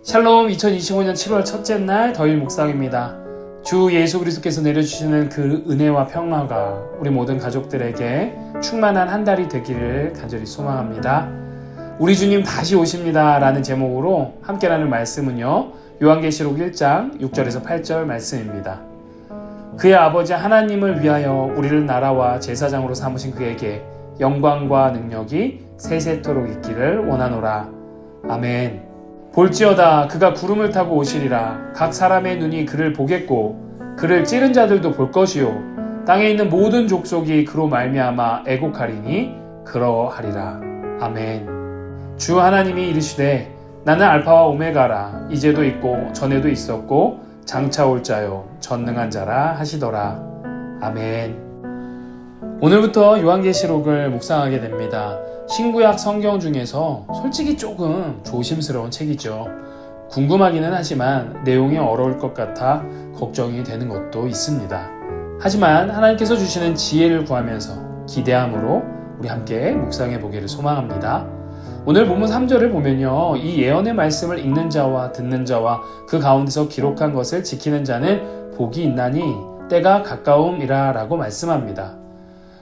샬롬. 2025년 7월 첫째 날 더일 묵상입니다. 주 예수 그리스도께서 내려주시는 그 은혜와 평화가 우리 모든 가족들에게 충만한 한 달이 되기를 간절히 소망합니다. 우리 주님 다시 오십니다 라는 제목으로 함께 나눌 말씀은요, 요한계시록 1장 6절에서 8절 말씀입니다. 그의 아버지 하나님을 위하여 우리를 나라와 제사장으로 삼으신 그에게 영광과 능력이 세세토록 있기를 원하노라. 아멘. 볼지어다 그가 구름을 타고 오시리라. 각 사람의 눈이 그를 보겠고 그를 찌른 자들도 볼 것이요 땅에 있는 모든 족속이 그로 말미암아 애곡하리니 그러하리라. 아멘. 주 하나님이 이르시되 나는 알파와 오메가라. 이제도 있고 전에도 있었고 장차 올 자요 전능한 자라 하시더라. 아멘. 오늘부터 요한계시록을 묵상하게 됩니다. 신구약 성경 중에서 솔직히 조금 조심스러운 책이죠. 궁금하기는 하지만 내용이 어려울 것 같아 걱정이 되는 것도 있습니다. 하지만 하나님께서 주시는 지혜를 구하면서 기대함으로 우리 함께 묵상해 보기를 소망합니다. 오늘 본문 3절을 보면요, 이 예언의 말씀을 읽는 자와 듣는 자와 그 가운데서 기록한 것을 지키는 자는 복이 있나니 때가 가까움이라 라고 말씀합니다.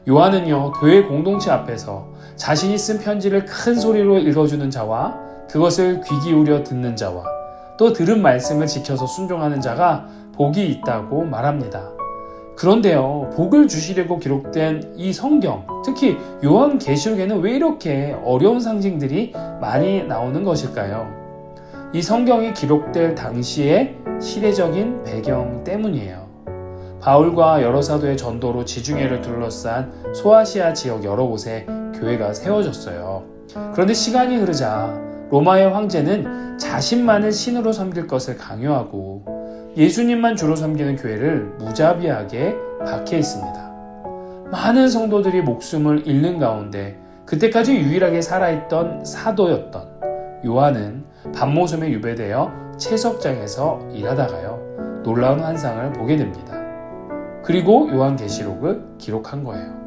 요한은요, 교회 공동체 앞에서 자신이 쓴 편지를 큰 소리로 읽어주는 자와 그것을 귀 기울여 듣는 자와 또 들은 말씀을 지켜서 순종하는 자가 복이 있다고 말합니다. 그런데요, 복을 주시려고 기록된 이 성경, 특히 요한계시록에는 왜 이렇게 어려운 상징들이 많이 나오는 것일까요? 이 성경이 기록될 당시의 시대적인 배경 때문이에요. 바울과 여러 사도의 전도로 지중해를 둘러싼 소아시아 지역 여러 곳에 교회가 세워졌어요. 그런데 시간이 흐르자 로마의 황제는 자신만을 신으로 섬길 것을 강요하고 예수님만 주로 섬기는 교회를 무자비하게 박해했습니다. 많은 성도들이 목숨을 잃는 가운데 그때까지 유일하게 살아있던 사도였던 요한은 밤모섬에 유배되어 채석장에서 일하다가요, 놀라운 환상을 보게 됩니다. 그리고 요한계시록을 기록한 거예요.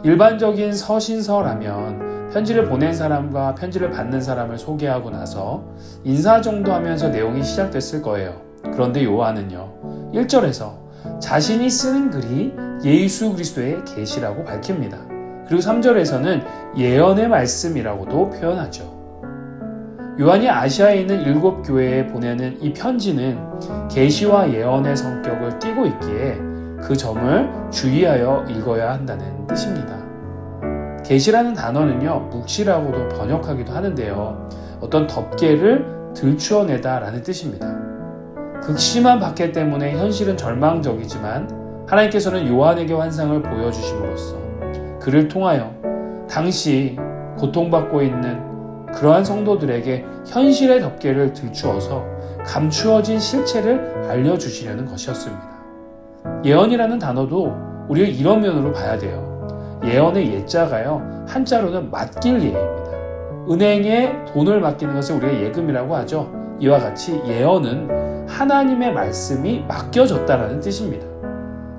일반적인 서신서라면 편지를 보낸 사람과 편지를 받는 사람을 소개하고 나서 인사 정도 하면서 내용이 시작됐을 거예요. 그런데 요한은요, 1절에서 자신이 쓰는 글이 예수 그리스도의 계시라고 밝힙니다. 그리고 3절에서는 예언의 말씀이라고도 표현하죠. 요한이 아시아에 있는 7교회에 보내는 이 편지는 계시와 예언의 성격을 띠고 있기에 그 점을 주의하여 읽어야 한다는 뜻입니다. 계시라는 단어는요, 묵시라고도 번역하기도 하는데요, 어떤 덮개를 들추어내다 라는 뜻입니다. 극심한 박해 때문에 현실은 절망적이지만 하나님께서는 요한에게 환상을 보여주심으로써 그를 통하여 당시 고통받고 있는 그러한 성도들에게 현실의 덮개를 들추어서 감추어진 실체를 알려주시려는 것이었습니다. 예언이라는 단어도 우리가 이런 면으로 봐야 돼요. 예언의 예자가요, 한자로는 맡길 예입니다. 은행에 돈을 맡기는 것을 우리가 예금이라고 하죠. 이와 같이 예언은 하나님의 말씀이 맡겨졌다라는 뜻입니다.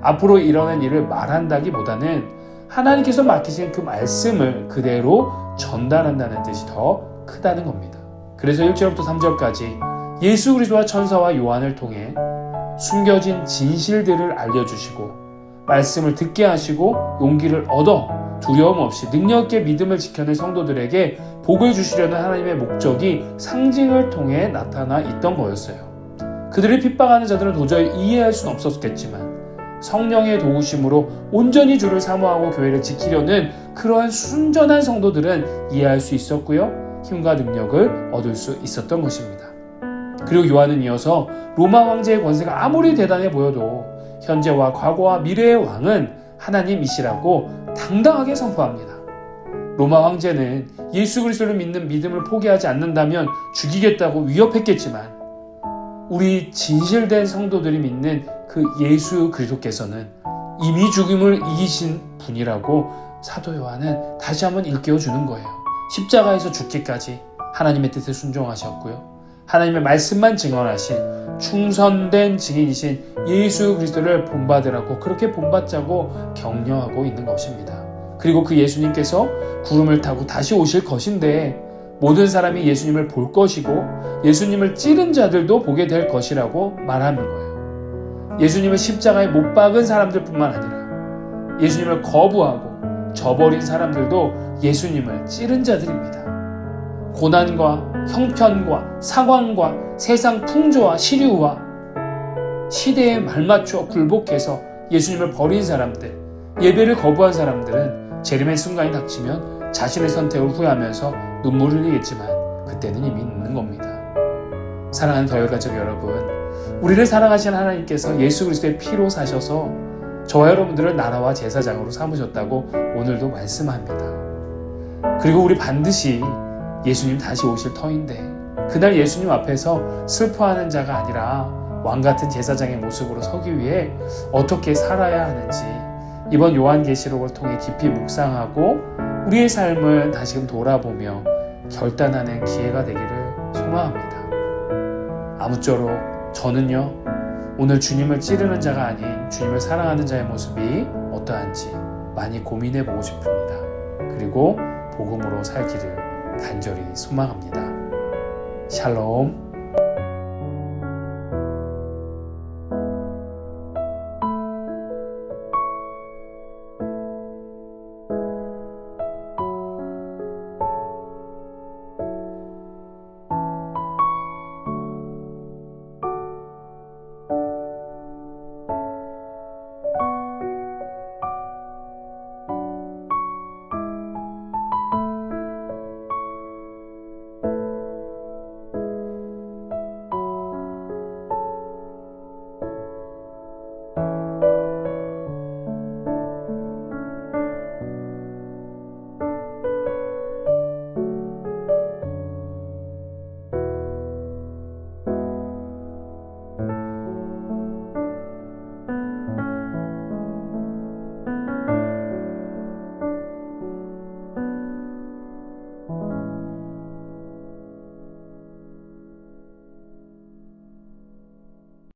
앞으로 일어난 일을 말한다기보다는 하나님께서 맡기신 그 말씀을 그대로 전달한다는 뜻이 더 크다는 겁니다. 그래서 1절부터 3절까지 예수 그리스도와 천사와 요한을 통해 숨겨진 진실들을 알려주시고 말씀을 듣게 하시고 용기를 얻어 두려움 없이 능력 있게 믿음을 지켜낸 성도들에게 복을 주시려는 하나님의 목적이 상징을 통해 나타나 있던 거였어요. 그들을 핍박하는 자들은 도저히 이해할 수는 없었겠지만 성령의 도우심으로 온전히 주를 사모하고 교회를 지키려는 그러한 순전한 성도들은 이해할 수 있었고요, 힘과 능력을 얻을 수 있었던 것입니다. 그리고 요한은 이어서 로마 황제의 권세가 아무리 대단해 보여도 현재와 과거와 미래의 왕은 하나님이시라고 당당하게 선포합니다. 로마 황제는 예수 그리스도를 믿는 믿음을 포기하지 않는다면 죽이겠다고 위협했겠지만 우리 진실된 성도들이 믿는 그 예수 그리스도께서는 이미 죽음을 이기신 분이라고 사도 요한은 다시 한번 일깨워 주는 거예요. 십자가에서 죽기까지 하나님의 뜻에 순종하셨고요, 하나님의 말씀만 증언하신 충성된 증인이신 예수 그리스도를 본받으라고 그렇게 본받자고 격려하고 있는 것입니다. 그리고 그 예수님께서 구름을 타고 다시 오실 것인데 모든 사람이 예수님을 볼 것이고 예수님을 찌른 자들도 보게 될 것이라고 말하는 거예요. 예수님을 십자가에 못 박은 사람들뿐만 아니라 예수님을 거부하고 저버린 사람들도 예수님을 찌른 자들입니다. 고난과 형편과 상황과 세상 풍조와 시류와 시대에 말맞춰 굴복해서 예수님을 버린 사람들, 예배를 거부한 사람들은 재림의 순간이 닥치면 자신의 선택을 후회하면서 눈물을 흘리겠지만 그때는 이미 늦는 겁니다. 사랑하는 더열가족 여러분, 우리를 사랑하시는 하나님께서 예수 그리스도의 피로 사셔서 저와 여러분들을 나라와 제사장으로 삼으셨다고 오늘도 말씀합니다. 그리고 우리 반드시 예수님 다시 오실 터인데 그날 예수님 앞에서 슬퍼하는 자가 아니라 왕같은 제사장의 모습으로 서기 위해 어떻게 살아야 하는지 이번 요한계시록을 통해 깊이 묵상하고 우리의 삶을 다시금 돌아보며 결단하는 기회가 되기를 소망합니다. 아무쪼록 저는요, 오늘 주님을 찌르는 자가 아닌 주님을 사랑하는 자의 모습이 어떠한지 많이 고민해 보고 싶습니다. 그리고 복음으로 살기를 간절히 소망합니다. 샬롬.